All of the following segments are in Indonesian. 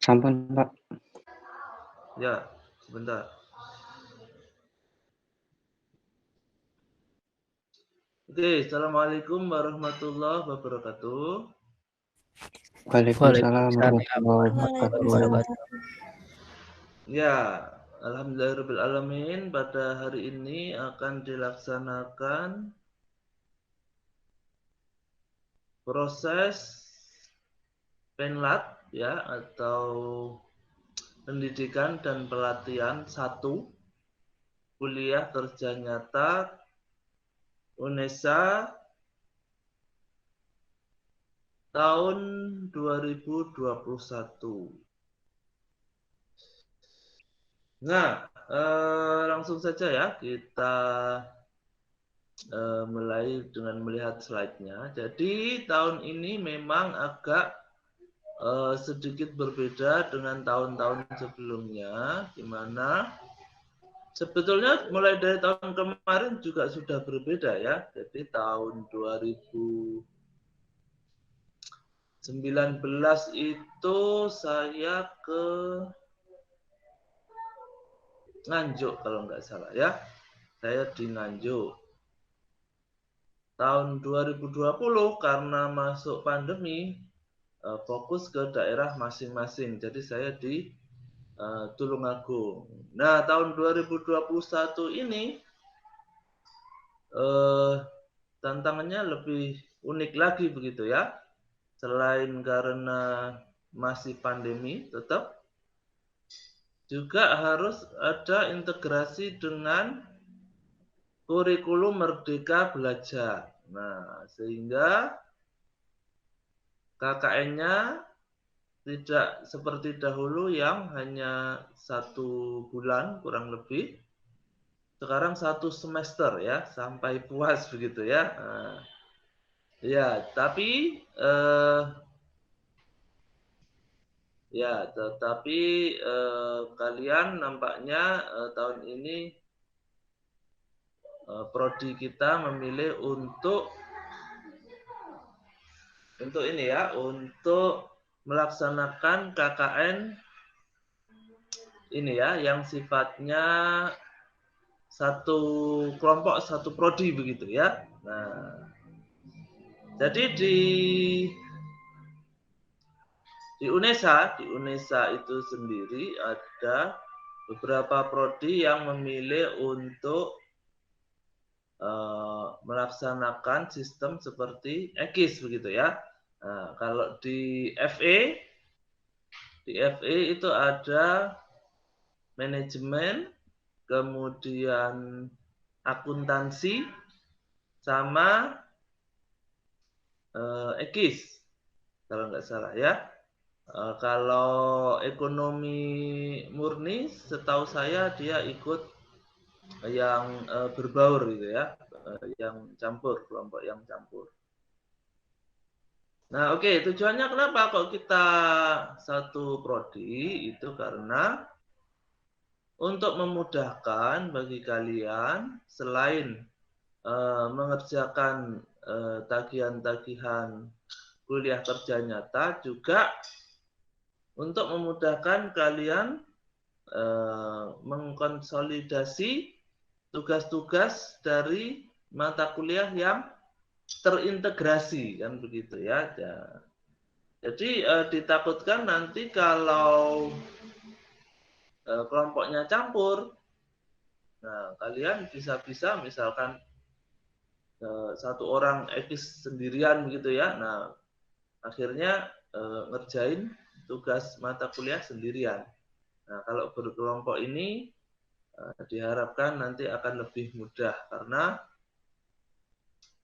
Sampun, Pak. Ya, sebentar. Oke, Assalamualaikum warahmatullahi wabarakatuh. Waalaikumsalam warahmatullahi wabarakatuh. Ya, alhamdulillahirabbil pada hari ini akan dilaksanakan proses penlat ya atau pendidikan dan pelatihan 1 kuliah kerja nyata UNESA tahun 2021. Nah, langsung saja ya kita mulai dengan melihat slide-nya. Jadi tahun ini memang agak sedikit berbeda dengan tahun-tahun sebelumnya, di mana sebetulnya mulai dari tahun kemarin juga sudah berbeda ya. Jadi tahun 2019 itu saya ke Nganjuk kalau nggak salah ya. Saya di Nganjuk. Tahun 2020 karena masuk pandemi, fokus ke daerah masing-masing. Jadi saya di Tulungagung. Nah, tahun 2021 ini tantangannya lebih unik lagi begitu ya. Selain karena masih pandemi, tetap juga harus ada integrasi dengan kurikulum Merdeka Belajar. Nah, sehingga KKN-nya tidak seperti dahulu yang hanya 1 bulan kurang lebih. Sekarang 1 semester ya, sampai puas begitu ya. Nah, ya, tapi kalian nampaknya tahun ini prodi kita memilih untuk ini ya, untuk melaksanakan KKN ini ya, yang sifatnya satu kelompok, satu prodi begitu ya. Nah, jadi di UNESA itu sendiri ada beberapa prodi yang memilih untuk melaksanakan sistem seperti EKIS begitu ya. Nah, kalau di FE itu ada manajemen, kemudian akuntansi, sama EKIS kalau nggak salah ya. Kalau ekonomi murni, setahu saya dia ikut yang berbaur gitu ya, yang campur, kelompok yang campur. Nah, oke, tujuannya kenapa kok kita satu prodi itu karena untuk memudahkan bagi kalian selain mengerjakan tagihan-tagihan kuliah kerja nyata, juga untuk memudahkan kalian mengkonsolidasi tugas-tugas dari mata kuliah yang terintegrasi kan begitu ya. Jadi ditakutkan nanti kalau kelompoknya campur, nah kalian bisa-bisa misalkan satu orang ekis sendirian begitu ya. Nah, akhirnya ngerjain tugas mata kuliah sendirian. Nah, kalau berkelompok ini diharapkan nanti akan lebih mudah karena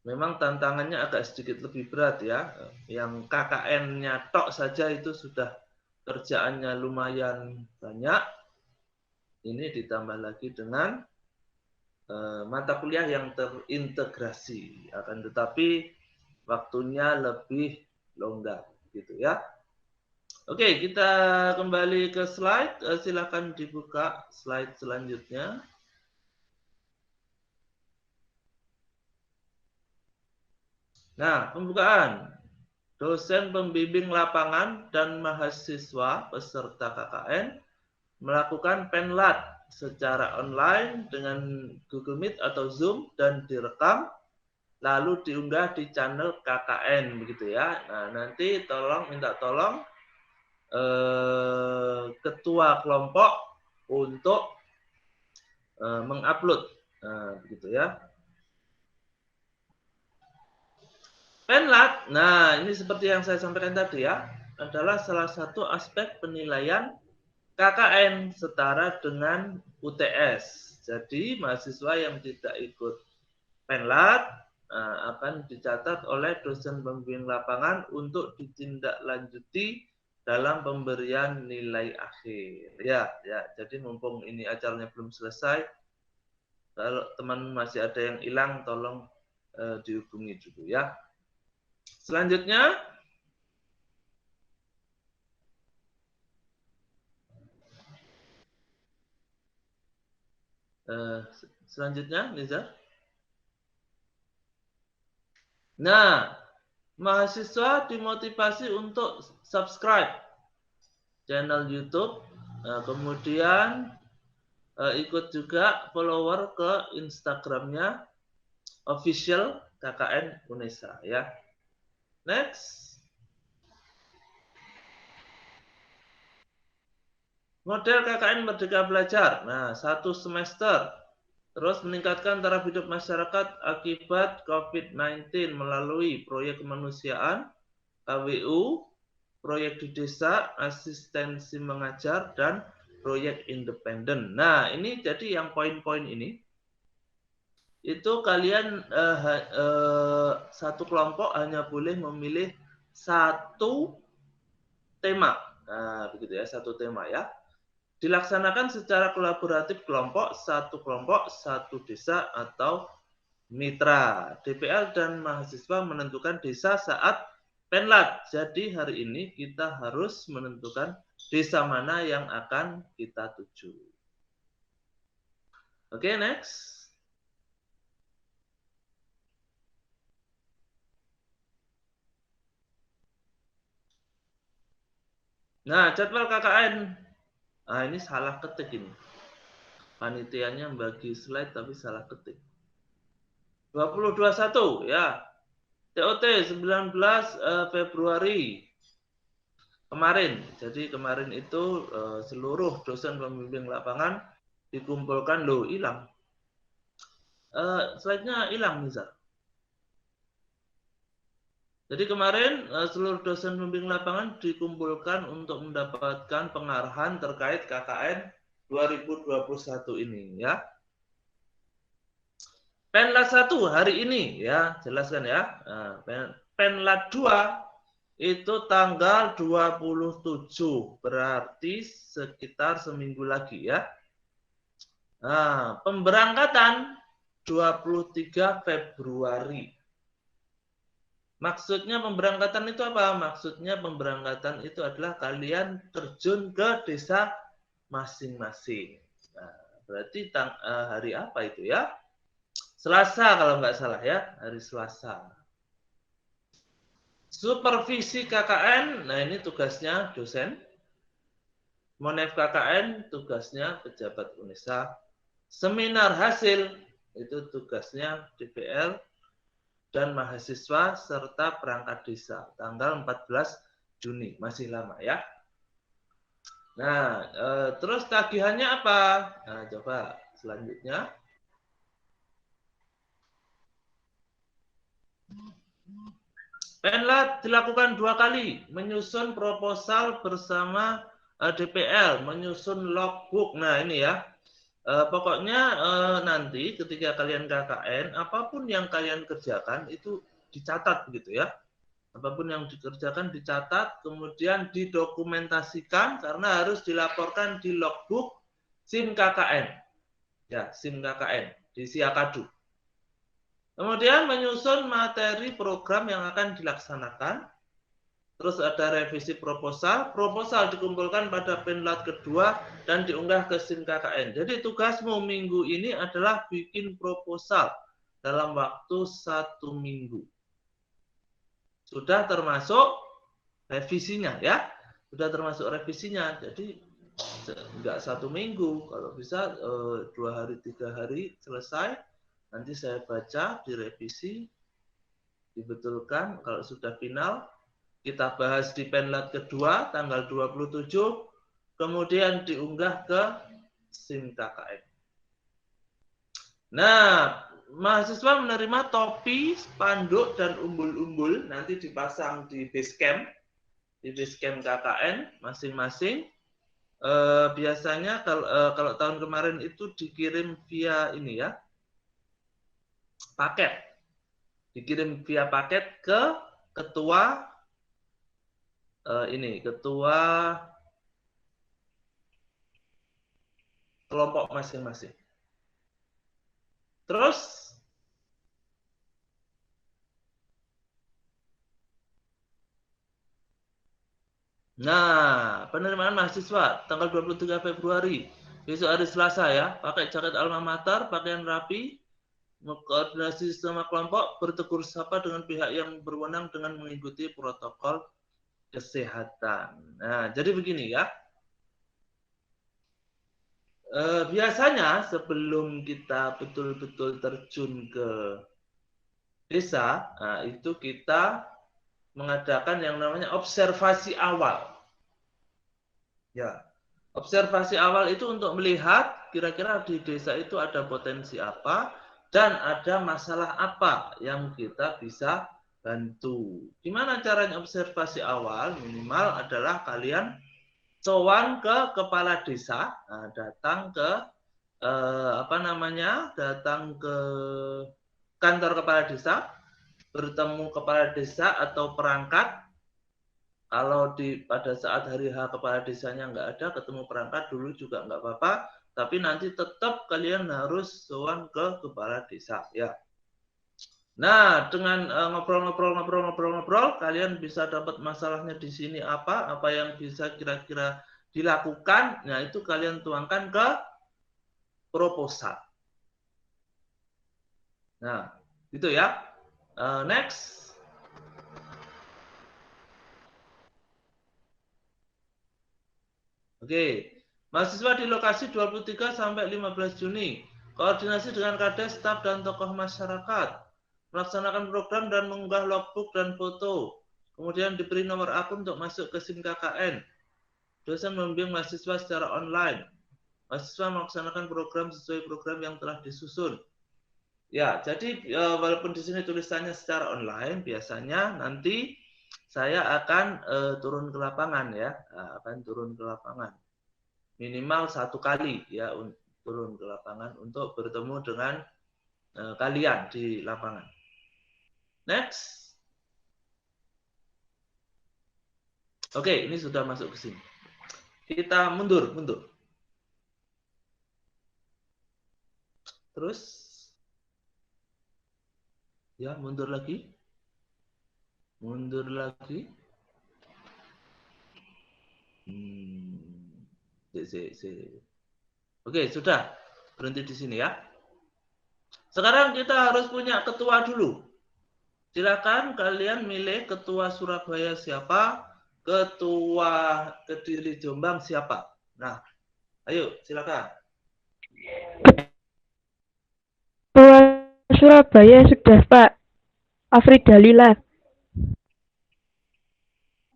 memang tantangannya agak sedikit lebih berat ya. Yang KKN-nya tok saja itu sudah kerjaannya lumayan banyak. Ini ditambah lagi dengan mata kuliah yang terintegrasi, akan tetapi waktunya lebih longgar gitu ya. Oke, kita kembali ke slide. Silakan dibuka slide selanjutnya. Nah, pembukaan. dosen pembimbing lapangan dan mahasiswa peserta KKN melakukan penlat secara online dengan Google Meet atau Zoom dan direkam lalu diunggah di channel KKN begitu ya. Nah, nanti minta tolong ketua kelompok untuk mengupload begitu ya. Penlat, nah ini seperti yang saya sampaikan tadi ya, adalah salah satu aspek penilaian KKN setara dengan UTS. Jadi mahasiswa yang tidak ikut penlat akan dicatat oleh dosen pembimbing lapangan untuk ditindaklanjuti dalam pemberian nilai akhir. Ya, jadi mumpung ini acaranya belum selesai, kalau teman masih ada yang hilang, tolong dihubungi dulu ya. Selanjutnya, Nizar. Nah, mahasiswa dimotivasi untuk subscribe channel YouTube, kemudian ikut juga follower ke Instagramnya official KKN UNESA ya. Next. Model KKN Merdeka Belajar. Nah, 1 semester. Terus meningkatkan taraf hidup masyarakat akibat COVID-19 melalui proyek kemanusiaan, KWU, proyek di desa, asistensi mengajar, dan proyek independen. Nah, ini jadi yang poin-poin ini. Itu kalian satu kelompok hanya boleh memilih satu tema. Nah, begitu ya, satu tema ya. Dilaksanakan secara kolaboratif kelompok, satu desa atau mitra. DPL dan mahasiswa menentukan desa saat penlat. Jadi hari ini kita harus menentukan desa mana yang akan kita tuju. Oke, next. Nah, jadwal KKN. Nah, ini salah ketik ini. Panitianya bagi slide tapi salah ketik. 2021 ya. TOT 19 Februari kemarin. Jadi kemarin itu seluruh dosen pembimbing lapangan dikumpulkan. Loh, hilang. Slide-nya hilang, Nizar. Jadi kemarin seluruh dosen pembimbing lapangan dikumpulkan untuk mendapatkan pengarahan terkait KKN 2021 ini ya. Penlat 1 hari ini ya, jelaskan ya. Nah, penlat 2 itu tanggal 27, berarti sekitar seminggu lagi ya. Nah, pemberangkatan 23 Februari. Maksudnya pemberangkatan itu apa? Maksudnya pemberangkatan itu adalah kalian terjun ke desa masing-masing. Nah, berarti hari apa itu ya? Selasa kalau nggak salah ya, hari Selasa. Supervisi KKN, nah ini tugasnya dosen. Monef KKN tugasnya pejabat UNESA. Seminar hasil itu tugasnya DPL dan mahasiswa serta perangkat desa tanggal 14 Juni, masih lama ya. Nah, terus tagihannya apa? Nah, coba selanjutnya. Penlat dilakukan 2 kali, menyusun proposal bersama DPL, menyusun logbook. Nah, ini ya. Pokoknya nanti ketika kalian KKN, apapun yang kalian kerjakan itu dicatat begitu ya. Apapun yang dikerjakan dicatat, kemudian didokumentasikan karena harus dilaporkan di logbook SIM KKN. Ya, SIM KKN di Siakadu. Kemudian menyusun materi program yang akan dilaksanakan. Terus ada revisi proposal. Proposal dikumpulkan pada penlat kedua dan diunggah ke SIM KKN. Jadi tugasmu minggu ini adalah bikin proposal dalam waktu 1 minggu. sudah termasuk revisinya ya. Sudah termasuk revisinya. Jadi enggak 1 minggu, kalau bisa 2 hari 3 hari selesai. Nanti saya baca, direvisi, dibetulkan. Kalau sudah final, kita bahas di penlat kedua tanggal 27, kemudian diunggah ke SIM KKN. Nah, mahasiswa menerima topi, spanduk, dan umbul-umbul nanti dipasang di basecamp, KKN masing-masing. Biasanya kalau tahun kemarin itu dikirim via ini ya, paket, dikirim via paket ke ketua ketua kelompok masing-masing. Terus nah, penerimaan mahasiswa tanggal 23 Februari, besok hari Selasa ya, pakai jaket alma mater, pakaian rapi, koordinasi sama kelompok, bertegur sapa dengan pihak yang berwenang dengan mengikuti protokol kesehatan. Nah, jadi begini ya. Biasanya sebelum kita betul-betul terjun ke desa, itu kita mengadakan yang namanya observasi awal. Ya, observasi awal itu untuk melihat kira-kira di desa itu ada potensi apa dan ada masalah apa yang kita bisa bantu. Gimana caranya observasi awal? Minimal adalah kalian sowan ke kepala desa, datang ke datang ke kantor kepala desa, bertemu kepala desa atau perangkat. Kalau pada saat hari H kepala desanya nggak ada, ketemu perangkat dulu juga nggak apa-apa, tapi nanti tetap kalian harus sowan ke kepala desa ya. Nah, dengan ngobrol, kalian bisa dapat masalahnya di sini apa yang bisa kira-kira dilakukan. Nah, itu kalian tuangkan ke proposal. Nah, gitu ya. Next. Oke, mahasiswa di lokasi 23 sampai 15 Juni. Koordinasi dengan Kades, staf, dan tokoh masyarakat. Melaksanakan program dan mengunggah logbook dan foto. Kemudian diberi nomor akun untuk masuk ke SIM KKN. Dosen membimbing mahasiswa secara online. Mahasiswa melaksanakan program sesuai program yang telah disusun. Ya, jadi walaupun di sini tulisannya secara online, biasanya nanti saya akan turun ke lapangan ya, minimal 1 kali ya, turun ke lapangan untuk bertemu dengan kalian di lapangan. Next. Oke, ini sudah masuk ke sini. Kita mundur. Terus, ya mundur lagi. Oke, sudah. Berhenti di sini ya. Sekarang kita harus punya ketua dulu. Silakan kalian milih ketua Surabaya siapa, ketua Kediri Jombang siapa. Nah, ayo silakan. Ketua Surabaya sudah Pak, Afrida Lila.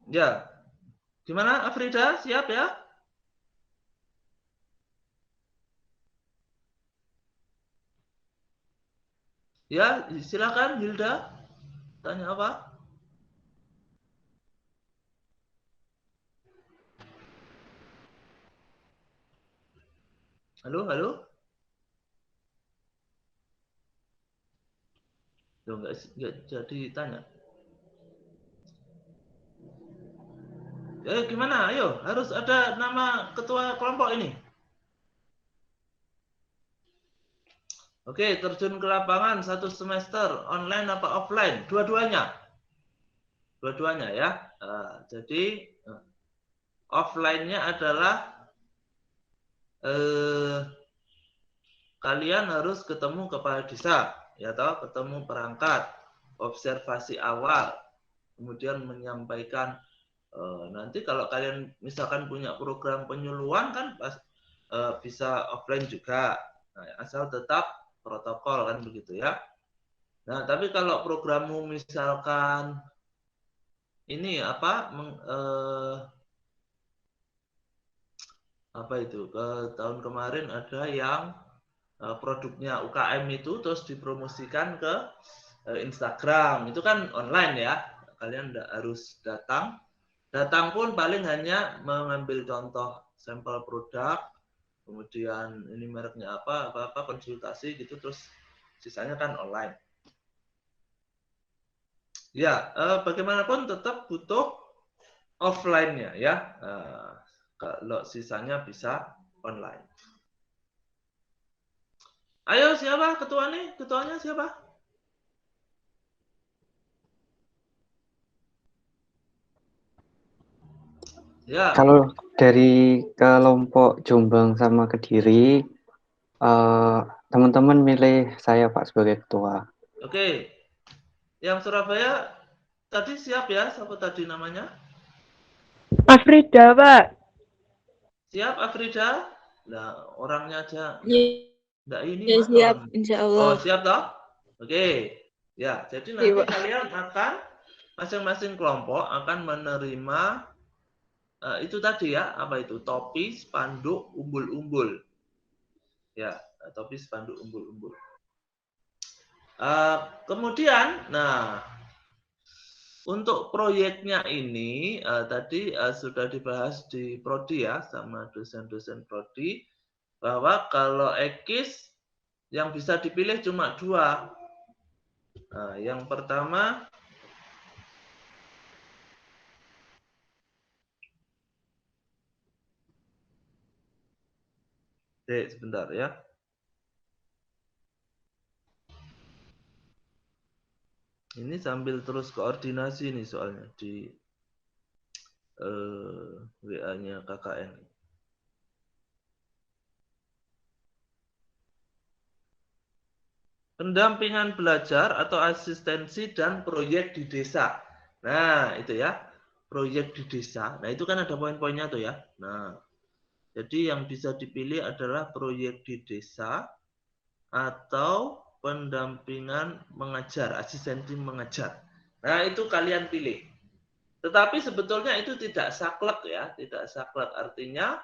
Ya, gimana Afrida, siap ya? Ya, silakan Hilda. Tanya apa? Halo? Loh, nggak jadi tanya. Gimana? Ayo, harus ada nama ketua kelompok ini. Oke, terjun ke lapangan 1 semester, online apa offline? Dua-duanya ya. Jadi offline-nya adalah kalian harus ketemu kepala desa, ya toh, ketemu perangkat, observasi awal. kemudian menyampaikan. Nanti kalau kalian misalkan punya program penyuluhan kan bisa offline juga, asal tetap protokol kan begitu ya. Nah tapi kalau programmu misalkan ini apa itu tahun kemarin ada yang produknya UKM itu terus dipromosikan ke Instagram, itu kan online ya, kalian tidak harus datang pun paling hanya mengambil contoh sampel produk, kemudian ini mereknya apa konsultasi gitu, terus sisanya kan online. Ya, bagaimanapun tetap butuh offline-nya ya. Kalau sisanya bisa online. Ayo siapa ketua nih? Ketuanya siapa? Ya. Kalau dari kelompok Jombang sama Kediri, teman-teman milih saya Pak sebagai ketua. Oke. Yang Surabaya tadi siap ya? Siapa tadi namanya? Afrida, Pak. Siap Afrida? Nah, orangnya aja enggak ini Ya, Mas. siap, insya Allah. Oh, siap toh? Oke. Ya, jadi nanti kalian akan masing-masing kelompok akan menerima itu tadi ya, apa itu? Topi, spanduk, umbul-umbul. Ya, topi, spanduk, umbul-umbul. Kemudian, nah, untuk proyeknya ini tadi sudah dibahas di prodi ya sama dosen-dosen prodi, bahwa kalau ekis yang bisa dipilih cuma 2. Nah, yang pertama sebentar ya. Ini sambil terus koordinasi nih soalnya di WA-nya KKN. Pendampingan belajar atau asistensi dan proyek di desa. Nah, itu ya. Proyek di desa. Nah, itu kan ada poin-poinnya tuh ya. Nah, jadi yang bisa dipilih adalah proyek di desa atau pendampingan mengajar, asistensi mengajar. Nah, itu kalian pilih. Tetapi sebetulnya itu tidak saklek ya, tidak saklek. Artinya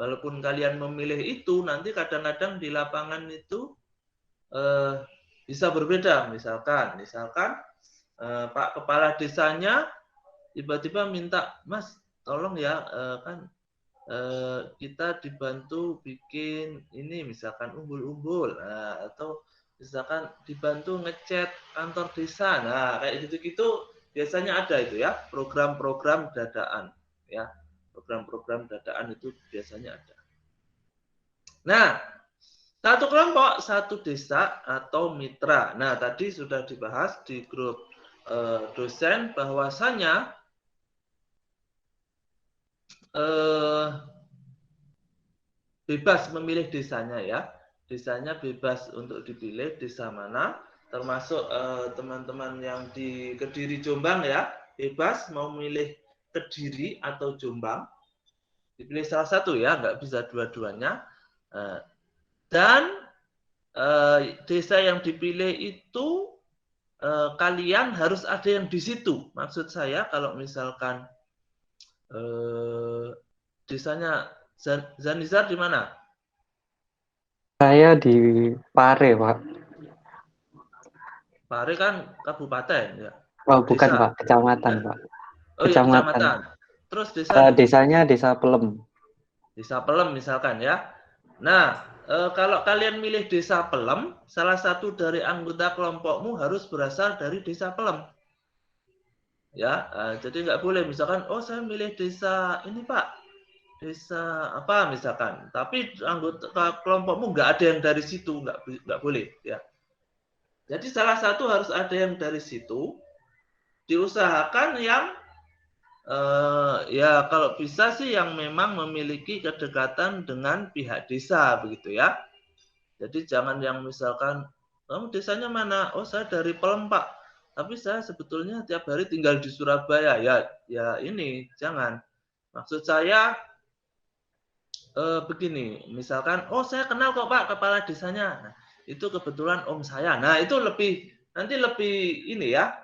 walaupun kalian memilih itu, nanti kadang-kadang di lapangan itu bisa berbeda. Misalkan Pak Kepala Desanya tiba-tiba minta, Mas, tolong ya, kan kita dibantu bikin ini, misalkan umbul-umbul, nah, atau misalkan dibantu ngecat kantor desa, nah kayak gitu-gitu biasanya ada itu ya, program-program dadaan ya, program-program dadaan itu biasanya ada. Nah, satu kelompok, satu desa atau mitra. Nah, tadi sudah dibahas di grup dosen bahwasanya bebas memilih desanya ya. Desanya bebas untuk dipilih desa mana, termasuk teman-teman yang di Kediri Jombang ya, bebas mau milih Kediri atau Jombang. Dipilih salah satu ya, nggak bisa dua-duanya. Dan desa yang dipilih itu kalian harus ada yang di situ. Maksud saya kalau misalkan desanya Zanizar di mana? Saya di Pare, Pak. Pare kan kabupaten ya. Oh, bukan Desa. Pak, kecamatan, Pak. Oh iya, kecamatan. Terus desanya Desa Pelem. Desa Pelem misalkan ya. Nah, kalau kalian milih Desa Pelem, salah satu dari anggota kelompokmu harus berasal dari Desa Pelem. Ya, jadi nggak boleh misalkan, oh saya milih desa ini Pak, desa apa misalkan, tapi anggota kelompokmu nggak ada yang dari situ, nggak boleh ya. Jadi salah satu harus ada yang dari situ, diusahakan yang ya kalau bisa sih yang memang memiliki kedekatan dengan pihak desa begitu ya. Jadi jangan yang misalkan, kamu desanya mana? Oh saya dari Pelem Pak. tapi saya sebetulnya tiap hari tinggal di Surabaya. Ya ini jangan. Maksud saya begini, misalkan, oh saya kenal kok Pak kepala desanya. Nah, itu kebetulan om saya. Nah, itu nanti lebih ini ya,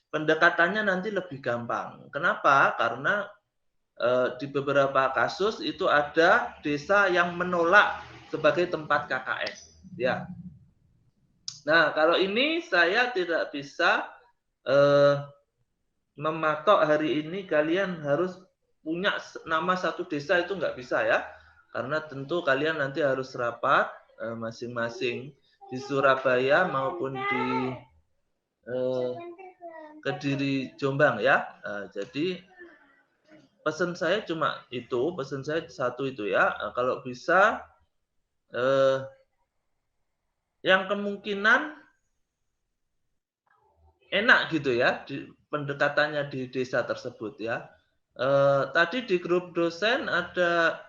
pendekatannya nanti lebih gampang. Kenapa? Karena di beberapa kasus itu ada desa yang menolak sebagai tempat KKN. Ya. Nah, kalau ini saya tidak bisa mematok hari ini kalian harus punya nama satu desa, itu nggak bisa ya. Karena tentu kalian nanti harus rapat masing-masing di Surabaya maupun di Kediri, Jombang ya. Jadi pesan saya cuma itu, pesan saya satu itu ya. Kalau bisa yang kemungkinan enak gitu ya pendekatannya di desa tersebut ya. Tadi di grup dosen ada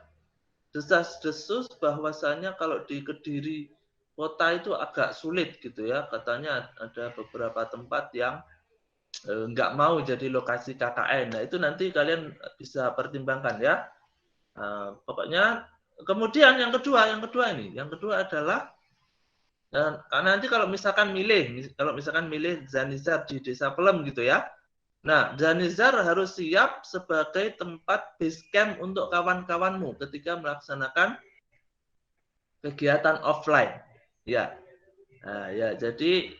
desas-desus bahwasanya kalau di Kediri kota itu agak sulit gitu ya. Katanya ada beberapa tempat yang nggak mau jadi lokasi KKN. Nah itu nanti kalian bisa pertimbangkan ya. Pokoknya kemudian yang kedua adalah nanti kalau misalkan milih Zanizar di Desa Pelem gitu ya. Nah, Zanizar harus siap sebagai tempat base camp untuk kawan-kawanmu ketika melaksanakan kegiatan offline. Ya. Nah, ya, jadi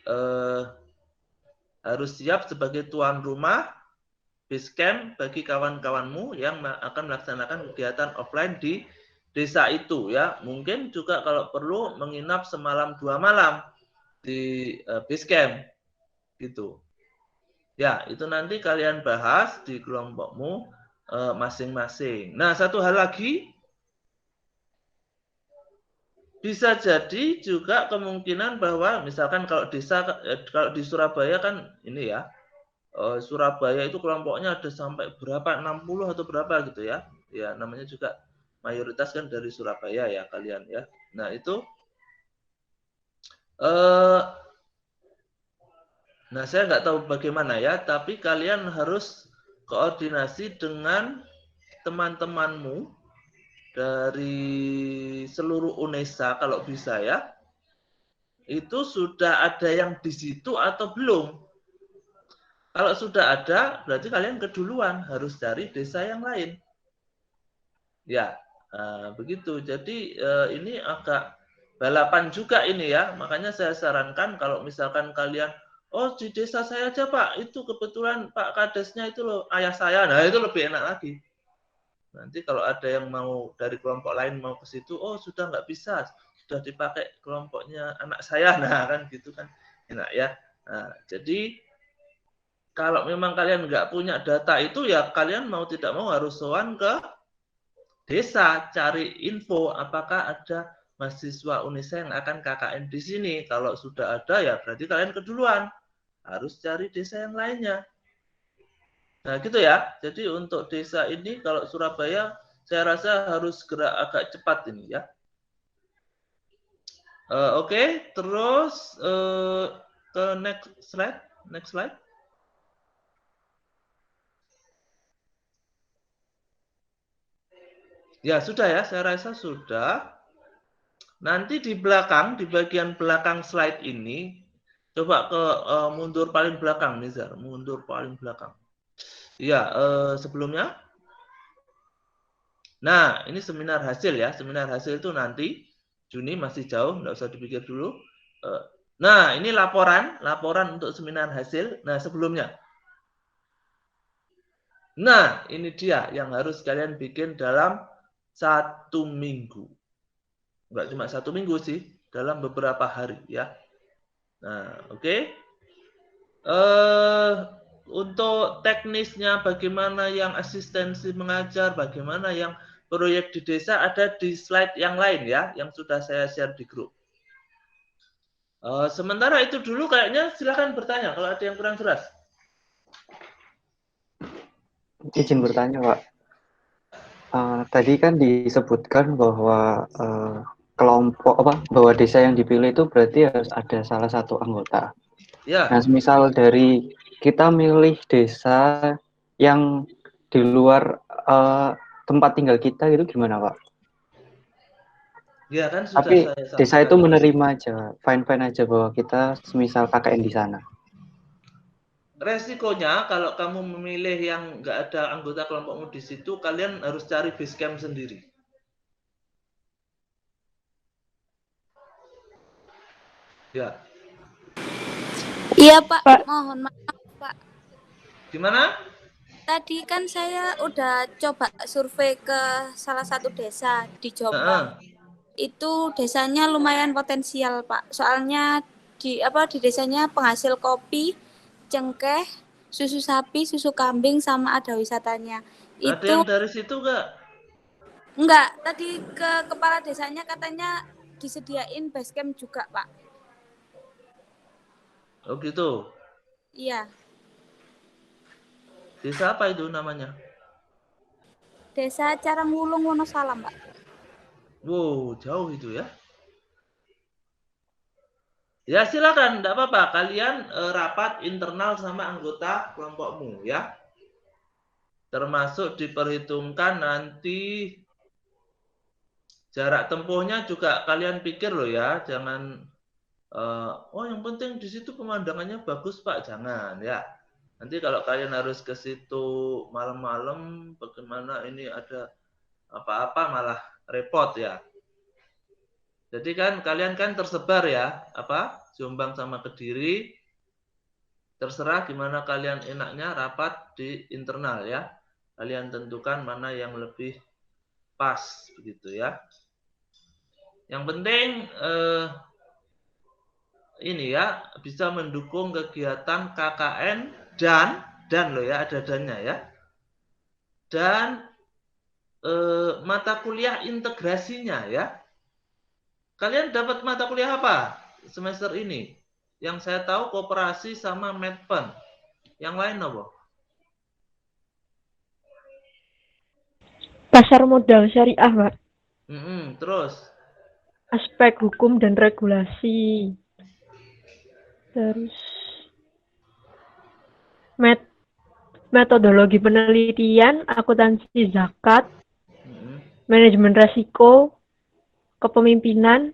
harus siap sebagai tuan rumah base camp bagi kawan-kawanmu yang akan melaksanakan kegiatan offline di desa itu ya. Mungkin juga kalau perlu menginap semalam 2 malam di base camp gitu. Ya, itu nanti kalian bahas di kelompokmu masing-masing. Nah, satu hal lagi, bisa jadi juga kemungkinan bahwa misalkan kalau di Surabaya kan ini ya, Surabaya itu kelompoknya ada sampai berapa, 60 atau berapa gitu ya. Ya, namanya juga mayoritas kan dari Surabaya ya kalian ya. Nah, itu nah, saya nggak tahu bagaimana ya, tapi kalian harus koordinasi dengan teman-temanmu dari seluruh UNESA kalau bisa ya. Itu sudah ada yang di situ atau belum? Kalau sudah ada, berarti kalian keduluan harus cari desa yang lain. Ya, begitu. Jadi ini agak balapan juga ini ya. Makanya saya sarankan kalau misalkan kalian, oh di desa saya aja Pak, itu kebetulan Pak Kadesnya itu loh ayah saya. Nah itu lebih enak lagi. Nanti kalau ada yang mau dari kelompok lain mau ke situ, oh sudah nggak bisa, sudah dipakai kelompoknya anak saya. Nah kan gitu kan enak ya. Nah, jadi kalau memang kalian nggak punya data itu ya kalian mau tidak mau harus sowan ke desa, cari info apakah ada mahasiswa UNESA yang akan KKN di sini. Kalau sudah ada ya berarti kalian keduluan. Harus cari desa yang lainnya. Nah gitu ya. Jadi untuk desa ini kalau Surabaya saya rasa harus gerak agak cepat ini ya. Oke, terus ke next slide. Ya sudah ya, saya rasa sudah. Nanti di belakang, di bagian belakang slide ini, coba ke mundur paling belakang, Nizar, mundur paling belakang. Ya, sebelumnya. Nah, ini seminar hasil ya. Seminar hasil itu nanti Juni masih jauh, nggak usah dipikir dulu. Nah, ini laporan untuk seminar hasil. Nah, sebelumnya. Nah, ini dia yang harus kalian bikin dalam 1 minggu. Nggak cuma 1 minggu sih, dalam beberapa hari ya. Nah, oke. Untuk teknisnya bagaimana yang asistensi mengajar, bagaimana yang proyek di desa ada di slide yang lain ya, yang sudah saya share di grup. Sementara itu dulu kayaknya silakan bertanya kalau ada yang kurang jelas. Izin bertanya, Pak. Tadi kan disebutkan bahwa kelompok bahwa desa yang dipilih itu berarti harus ada salah satu anggota. Ya. Nah, misal dari kita milih desa yang di luar tempat tinggal kita gitu gimana, Pak? Ya kan sudah Tapi saya desa itu sampaikan. menerima aja, fine-fine aja bahwa kita semisal KKN di sana. Resikonya kalau kamu memilih yang nggak ada anggota kelompokmu di situ, kalian harus cari base camp sendiri. Ya. Iya Pak, Pak. mohon maaf Pak. Gimana? Tadi kan saya udah coba survei ke salah satu desa di Heeh. Jombang. Itu desanya lumayan potensial Pak. Soalnya di desanya penghasil kopi, cengkeh, susu sapi, susu kambing sama ada wisatanya. Ada yang Itu dari situ nggak? enggak, tadi ke kepala desanya katanya disediain base camp juga Pak. Oh gitu. Iya. Desa apa itu namanya? Desa Caranggulung Wonosalam Pak. Wow, jauh itu ya. Ya silakan, enggak apa-apa. Kalian rapat internal sama anggota kelompokmu ya. Termasuk diperhitungkan nanti jarak tempuhnya juga kalian pikir loh ya. Jangan oh yang penting di situ pemandangannya bagus Pak, jangan ya. Nanti kalau kalian harus ke situ malam-malam, bagaimana ini ada apa-apa malah repot ya. Jadi kan kalian kan tersebar ya, Jombang sama Kediri. Terserah gimana kalian enaknya rapat di internal ya. Kalian tentukan mana yang lebih pas begitu ya. Yang penting ini ya bisa mendukung kegiatan KKN dan loh ya ada dannya ya. Dan mata kuliah integrasinya ya. Kalian dapat mata kuliah apa semester ini? Yang saya tahu koperasi sama medpen. Yang lain apa? Pasar modal syariah, Pak. Terus? Aspek hukum dan regulasi. Terus metodologi penelitian, akuntansi zakat, manajemen resiko, kepemimpinan,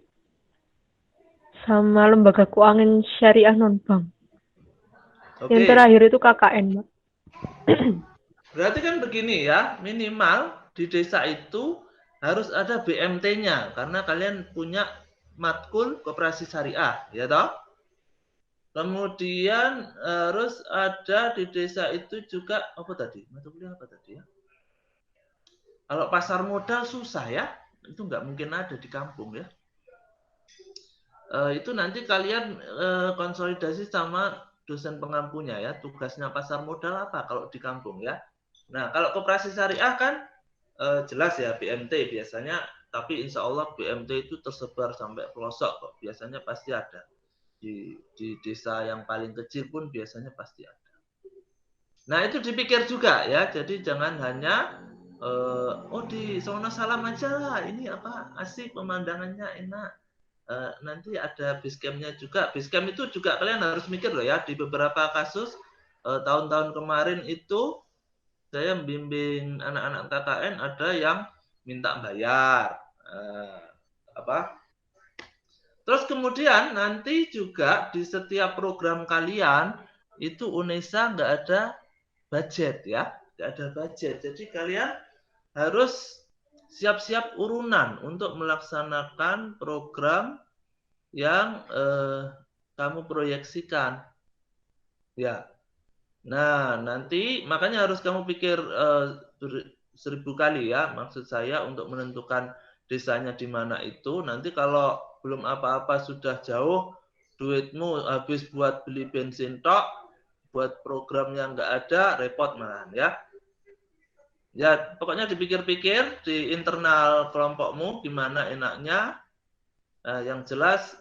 sama lembaga keuangan syariah non-bank. Oke. Yang terakhir itu KKN, Pak. Berarti kan begini ya, minimal di desa itu harus ada BMT-nya karena kalian punya matkul koperasi syariah, ya toh? Kemudian harus ada di desa itu juga apa tadi? Mata kuliah apa tadi ya? Kalau pasar modal susah ya, itu nggak mungkin ada di kampung ya. Itu nanti kalian konsolidasi sama dosen pengampunya ya. Tugasnya pasar modal apa kalau di kampung ya? Nah kalau koperasi syariah kan jelas ya BMT biasanya, tapi insya Allah BMT itu tersebar sampai pelosok kok. Biasanya pasti ada. Di desa yang paling kecil pun biasanya pasti ada. Nah itu dipikir juga ya, jadi jangan hanya di Sono Salam aja lah, ini asik pemandangannya enak. Nanti ada basecampnya juga. Basecamp itu juga kalian harus mikir loh ya, di beberapa kasus tahun-tahun kemarin itu saya membimbing anak-anak KKN ada yang minta bayar. Terus kemudian nanti juga di setiap program kalian itu UNESA nggak ada budget ya, nggak ada budget. Jadi kalian harus siap-siap urunan untuk melaksanakan program yang kamu proyeksikan. Ya. Nah, nanti makanya harus kamu pikir 1000 kali ya, maksud saya untuk menentukan desanya di mana itu. Nanti kalau belum apa-apa sudah jauh, duitmu habis buat beli bensin tok, buat program yang nggak ada, repot malahan ya. Ya, pokoknya dipikir-pikir di internal kelompokmu gimana enaknya. Yang jelas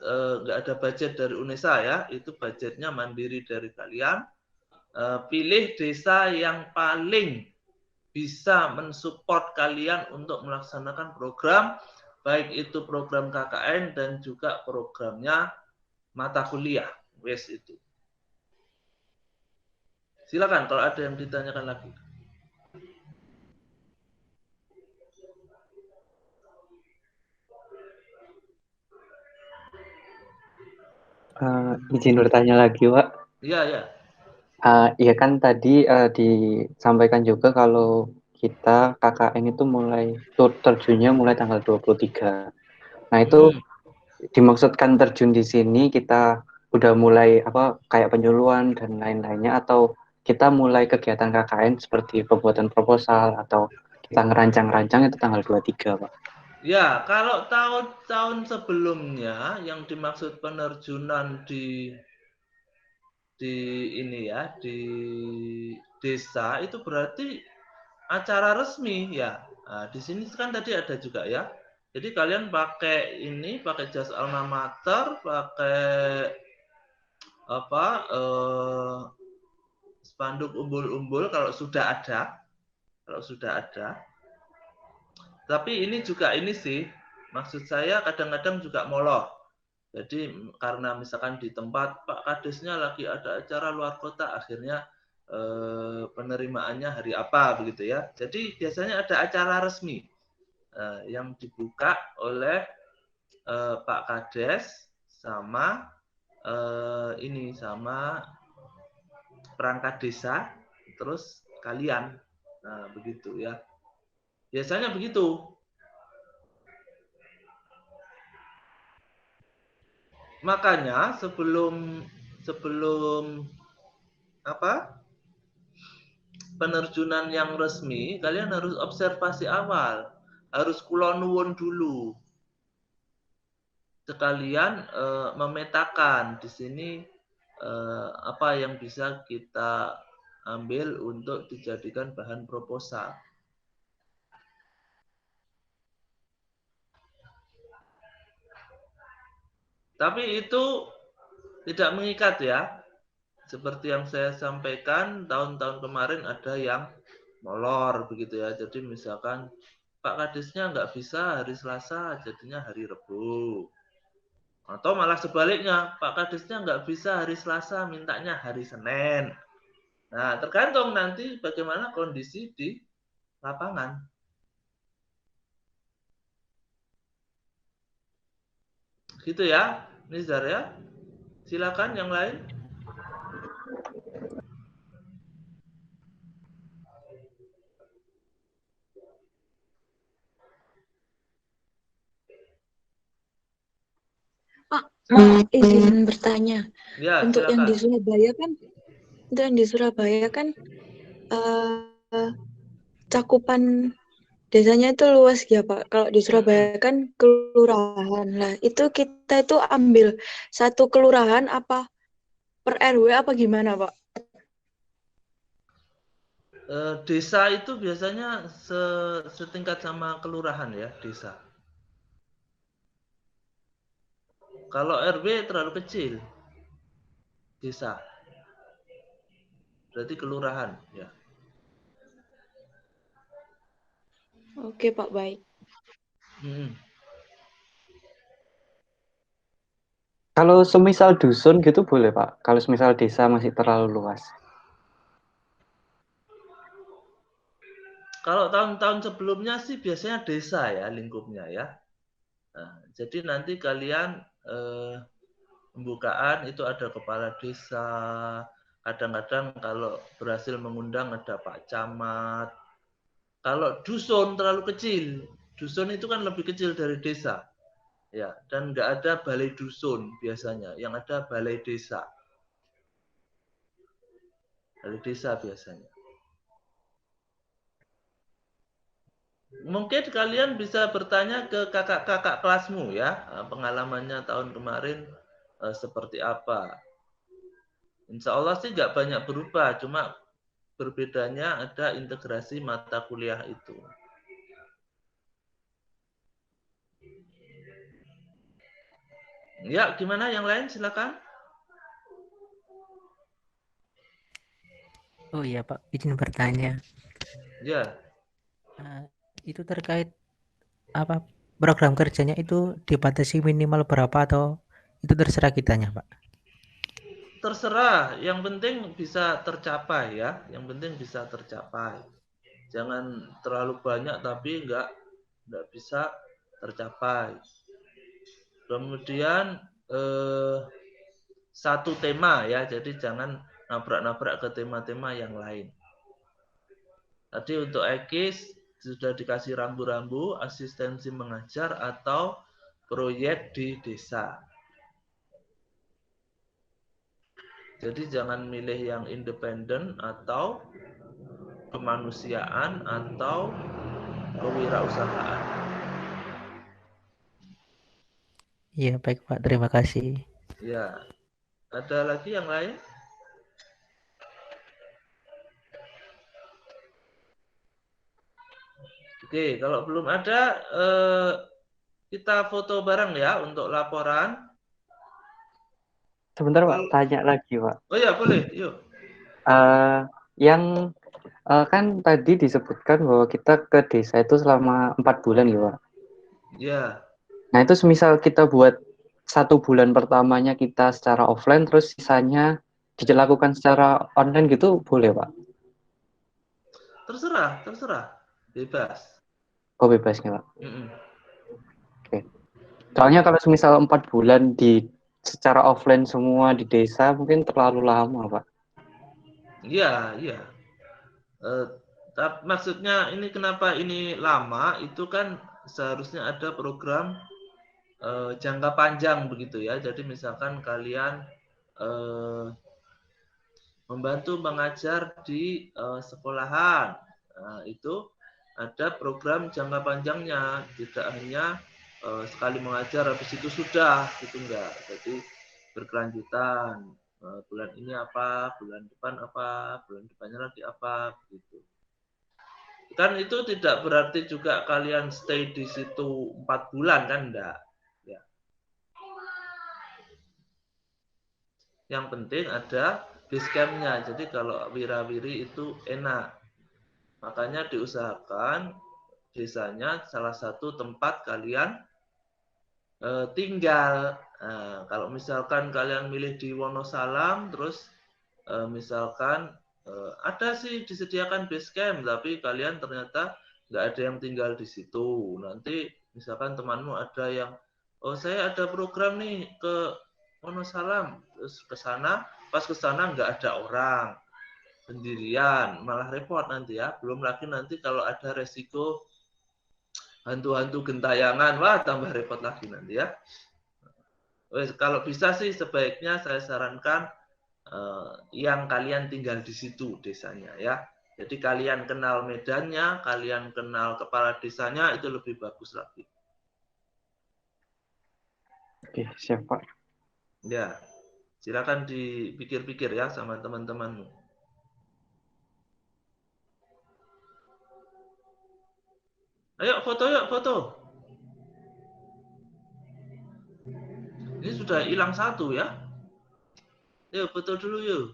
nggak ada budget dari UNESA ya, itu budgetnya mandiri dari kalian. Pilih desa yang paling bisa mensupport kalian untuk melaksanakan program, baik itu program KKN dan juga programnya mata kuliah, wes itu. Silakan kalau ada yang ditanyakan lagi. Izin bertanya lagi, Pak. Iya, ya. Iya kan tadi disampaikan juga kalau kita KKN itu mulai terjunnya mulai tanggal 23. Nah, itu dimaksudkan terjun di sini kita udah mulai apa kayak penyuluhan dan lain-lainnya, atau kita mulai kegiatan KKN seperti pembuatan proposal atau kita ngerancang-rancang itu tanggal 23, Pak. Ya, kalau tahun-tahun sebelumnya yang dimaksud penerjunan di ini ya, di desa itu berarti acara resmi ya. Nah, di sini kan tadi ada juga ya. Jadi kalian pakai ini, pakai jas alma mater, pakai apa spanduk umbul-umbul kalau sudah ada. Kalau sudah ada. Tapi ini juga ini sih, maksud saya kadang-kadang juga molor. Jadi karena misalkan di tempat Pak Kadesnya lagi ada acara luar kota, akhirnya penerimaannya hari apa begitu ya. Jadi biasanya ada acara resmi yang dibuka oleh Pak Kades sama ini sama perangkat desa, terus kalian. Nah, begitu ya. Biasanya begitu. Makanya sebelum apa? Penerjunan yang resmi, kalian harus observasi awal. Harus kula nuwun dulu. Sekalian memetakan di sini apa yang bisa kita ambil untuk dijadikan bahan proposal. Tapi itu tidak mengikat ya. Seperti yang saya sampaikan, tahun-tahun kemarin ada yang molor begitu ya. Jadi misalkan Pak Kadesnya nggak bisa hari Selasa, jadinya hari Rebu. Atau malah sebaliknya, Pak Kadesnya nggak bisa hari Selasa, mintanya hari Senin. Nah, tergantung nanti bagaimana kondisi di lapangan. Gitu ya, Nizar ya. Silakan yang lain. Pak, mau izin bertanya. Ya, Untuk yang silakan. di Surabaya kan cakupan desanya itu luas ya Pak. Kalau di Surabaya kan kelurahan. Nah, itu kita itu ambil satu kelurahan apa per RW apa gimana Pak? Desa itu biasanya setingkat sama kelurahan ya, desa. Kalau RW terlalu kecil, desa. Berarti kelurahan ya. Oke Pak, baik. Kalau semisal dusun gitu boleh, Pak? Kalau semisal desa masih terlalu luas. Kalau tahun-tahun sebelumnya sih biasanya desa ya lingkupnya ya. Nah, jadi nanti kalian pembukaan itu ada kepala desa. Kadang-kadang kalau berhasil mengundang ada Pak Camat. Kalau dusun terlalu kecil, dusun itu kan lebih kecil dari desa. Ya, dan nggak ada balai dusun biasanya, yang ada balai desa. Balai desa biasanya. Mungkin kalian bisa bertanya ke kakak-kakak kelasmu ya, pengalamannya tahun kemarin seperti apa. Insya Allah sih nggak banyak berubah, cuma berbedanya ada integrasi mata kuliah itu. Ya, gimana yang lain silakan. Oh iya Pak, izin bertanya. Ya. Itu terkait apa program kerjanya itu dibatasi minimal berapa atau itu terserah kitanya Pak? Terserah, yang penting bisa tercapai ya. Yang penting bisa tercapai. Jangan terlalu banyak tapi nggak bisa tercapai. Kemudian satu tema ya, jadi jangan nabrak-nabrak ke tema-tema yang lain. Tadi untuk EKIS sudah dikasih rambu-rambu, asistensi mengajar atau proyek di desa. Jadi jangan milih yang independen atau kemanusiaan atau kewirausahaan. Iya, baik Pak. Terima kasih. Ya, ada lagi yang lain? Oke, kalau belum ada, kita foto bareng ya untuk laporan. Sebentar Pak, tanya lagi Pak. Oh ya, boleh, yuk. Yang kan tadi disebutkan bahwa kita ke desa itu selama 4 bulan ya Pak. Ya. Nah itu semisal kita buat 1 bulan pertamanya kita secara offline, terus sisanya dilakukan secara online gitu, boleh Pak? Terserah, bebas. Oh bebas nih Pak. Oke. Soalnya kalau semisal 4 bulan secara offline semua di desa mungkin terlalu lama Pak. Iya. Maksudnya ini kenapa ini lama, itu kan seharusnya ada program jangka panjang begitu ya. Jadi misalkan kalian membantu mengajar di sekolahan, nah, itu ada program jangka panjangnya, tidak hanya sekali mengajar habis itu sudah, gitu enggak. Jadi berkelanjutan, bulan ini apa, bulan depan apa, bulan depannya lagi apa, gitu. Kan itu tidak berarti juga kalian stay di situ 4 bulan kan, enggak. Ya. Yang penting ada base camp-nya. Jadi kalau wirawiri itu enak. Makanya diusahakan desanya salah satu tempat kalian tinggal. Nah, kalau misalkan kalian milih di Wonosalam, terus misalkan ada sih disediakan base camp, tapi kalian ternyata nggak ada yang tinggal di situ. Nanti misalkan temanmu ada yang, oh saya ada program nih ke Wonosalam, terus ke sana, pas ke sana nggak ada orang, sendirian, malah repot nanti ya. Belum lagi nanti kalau ada resiko hantu-hantu gentayangan, wah tambah repot lagi nanti ya. Kalau bisa sih sebaiknya saya sarankan yang kalian tinggal di situ desanya ya. Jadi kalian kenal medannya, kalian kenal kepala desanya, itu lebih bagus lagi. Oke, siap Pak. Ya, silakan dipikir-pikir ya sama teman-temanmu. Ayo foto yuk, foto. Ini sudah hilang 1 ya. Yuk foto dulu yuk.